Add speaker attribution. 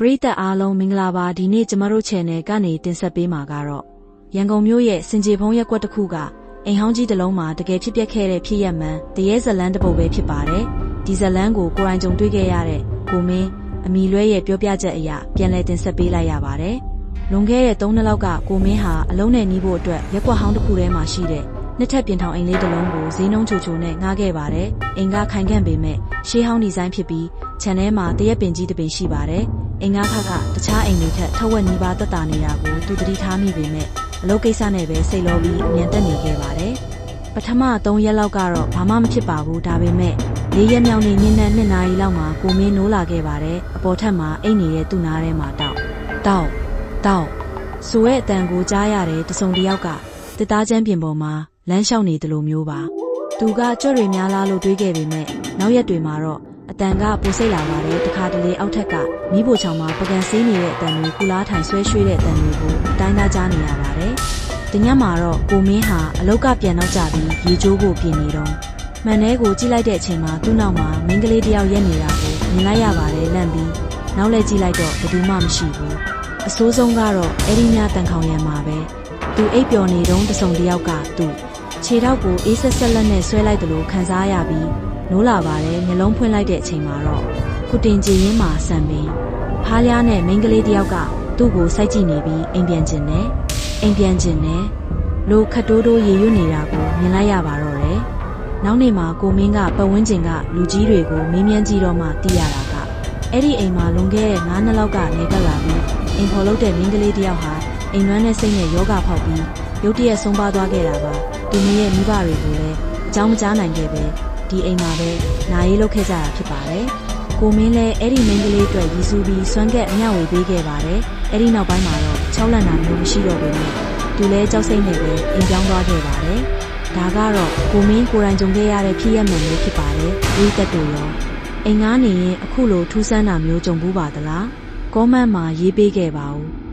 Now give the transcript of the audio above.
Speaker 1: ပရိသတ်အားလုံးမင်္ဂလာပါဒီနေ့ကျမတို့ channel ကနေတင်ဆက်ပေးမှာကတော့ရန်ကုန်မြို့ရဲ့စင်ကြေဖုံးရပ်ကွက်တစ်ခုကအိမ်ဟောင်းကြီးတစ်လုံးမှာတကယ်ဖြစ်ပျက်ခဲ့တဲ့ဖြစ်ရပ်မှန်တရေဇလန်းတစ်ပုဒ်ပဲဖြစ်ပါတယ်ဒီဇလန်းကိုကိုယ်တိုင်ကြုံတွေ့ခဲ့ရတဲ့ကိုမင်းအမီလွဲရဲ့ပြောပြချက်အရပြန်လည်တင်ဆက်ပေးလိုက်ရပါတယ်လွန်ခဲ့တဲ့3နှစ်လောက်ကကိုမင်းဟာအလုံးနဲ့နီးဖို့အတွက်ရက်ကွက်ဟောင်းတစ်ခုထဲမှာရှိတဲ့နှစ်ထပ်ပြင်ထောင်အိမ်လေးတစ်လုံးကိုဈေးနှုန်းချိုချိုနဲ့ငှားခဲ့ပါတယ်အိမ်ကခိုင်ခန့်ပေမဲ့ရှေးဟောင်းဒီဇိုင်းဖြစ်ပြီးခြံထဲမှာတရက်ပင်ကြီးတစ်ပင်ရှိပါတယ်အိမ်ငါးခါကတခြားအိမ်တွေထက်ထက်ဝက်နီးပါးတက်တာနေတာကိုသူသတိထားမိပေမဲ့အလုပ်ကိစ္စနဲ့ပဲစိတ်လောပြီးအမြန်တက်နေခဲ့ပါတယ်ပထမ3ရက်လောက်ကတော့ဘာမှမဖြစ်ပါဘူးဒါပေမဲ့4ရက်မြောက်နေ့ညနေ2နာရီလောက်မှာကိုမင်းနိုးလာခဲ့ပါတယ်အပေါ်ထပ်မှာအိမ်နေတဲ့သူ့နားထဲမှာတောက်ဆိုရဲ့အတန်ကိုကြားရတယ်တစုံတစ်ယောက်ကတစ်သားချမ်းပြင်ပေါ်မှာလမ်းလျှောက်နေတယ်လို့မျိုးပါသူကကြွတွေများလားလို့တွေးခဲ့ပေမဲ့နောက်ရက်တွေမှာတော့အတန်ကပိုစိတ်လာပါတယ်တခါတလေအောက်ထက်ကမီးဖိုချောင်မှာပကံဆေးနေတဲ့အတန်တွေကုလားထိုင်ဆွဲရွှေ့တဲ့အတန်တွေကိုအတိုင်းသားကြားနေရပါတယ်တညမှာတော့ကိုမင်းဟာအလောက်ကပြန်နောက်ကျပြီးရေချိုးဖို့ပြင်နေတော့မှန်ထဲကိုကြည့်လိုက်တဲ့အချိန်မှာသူ့နောက်မှာမိန်းကလေးတစ်ယောက်ရက်နေတာကိုမြင်လိုက်ရပါတယ်လန့်ပြီးနောက်လဲကြည့်လိုက်တော့ဘယ်သူမှမရှိဘူးအဆိုးဆုံးကတော့အဲ့ဒီညတန်ခေါင်ရံမှာပဲသူအိပ်ပျော်နေတုန်းတစုံတစ်ယောက်ကသူ့ခြေထောက်ကိုအေးဆက်ဆက်လက်နဲ့ဆွဲလိုက်တယ်လို့ခံစားရပြီးနိုးလာပါတယ်မျက်လုံးဖွင့်လိုက်တဲ့အချိန်မှာတော့ခုတင်ကြည်ရင်းမှာဆံပင်ဖားလျားနဲ့မိန်းကလေးတစ်ယောက်ကသူ့ကိုစိုက်ကြည့်နေပြီးအိမ်ပြန်ကျင်တယ်လို့ခတ်တိုးတိုးရေရွတ်နေတာကိုမြင်လိုက်ရပါတော့တယ်နောက်နေ့မှာကိုမင်းကပတ်ဝန်းကျင်ကလူကြီးတွေကိုမေးမြန်းကြည့်တော့မှသိရတာကအဲ့ဒီအိမ်မှာလွန်ခဲ့တဲ့9နှစ်လောက်ကနေကပ်လာပြီးအိမ်ဖော်လုပ်တဲ့မိန်းကလေးတစ်ယောက်ဟာအိမ်နွမ်းနဲ့စိတ်နဲ့ယောဂဖောက်ပြီးရုတ်တရက်ဆုံးပါသွားခဲ့တာပါသူမရဲ့မိဘတွေကိုလည်းအကြောင်းမကြားနိုင်ခဲ့ပဲဒီအိမ်မှာပဲနာရေးလုပ်ခဲ့ကြတာဖြစ်ပါတယ်ကိုမင်းလည်းအဲ့ဒီမိန်းကလေးအတွက်ရည်စူးပြီးစွမ်းကက်အမျှဝေပေးခဲ့ပါတယ်အဲ့ဒီနောက်ပိုင်းမှာတော့ချောက်လန့်တာမျိုးမရှိတော့ဘူးလေသူလည်းကြောက်စိတ်နဲ့ပဲအိမ်ပြောင်းသွားခဲ့ပါတယ်ဒါကတော့ကိုမင်းကိုယ်တိုင်ကြုံခဲ့ရတဲ့ဖြစ်ရပ်မှန်မျိုးဖြစ်ပါတယ်ဒီတက်တူရောအိမ်ငားနေရင်အခုလိုထူးဆန်းတာမျိုးကြုံဘူးပါသလားကောမန့်မှာရေးပေးခဲ့ပါဦး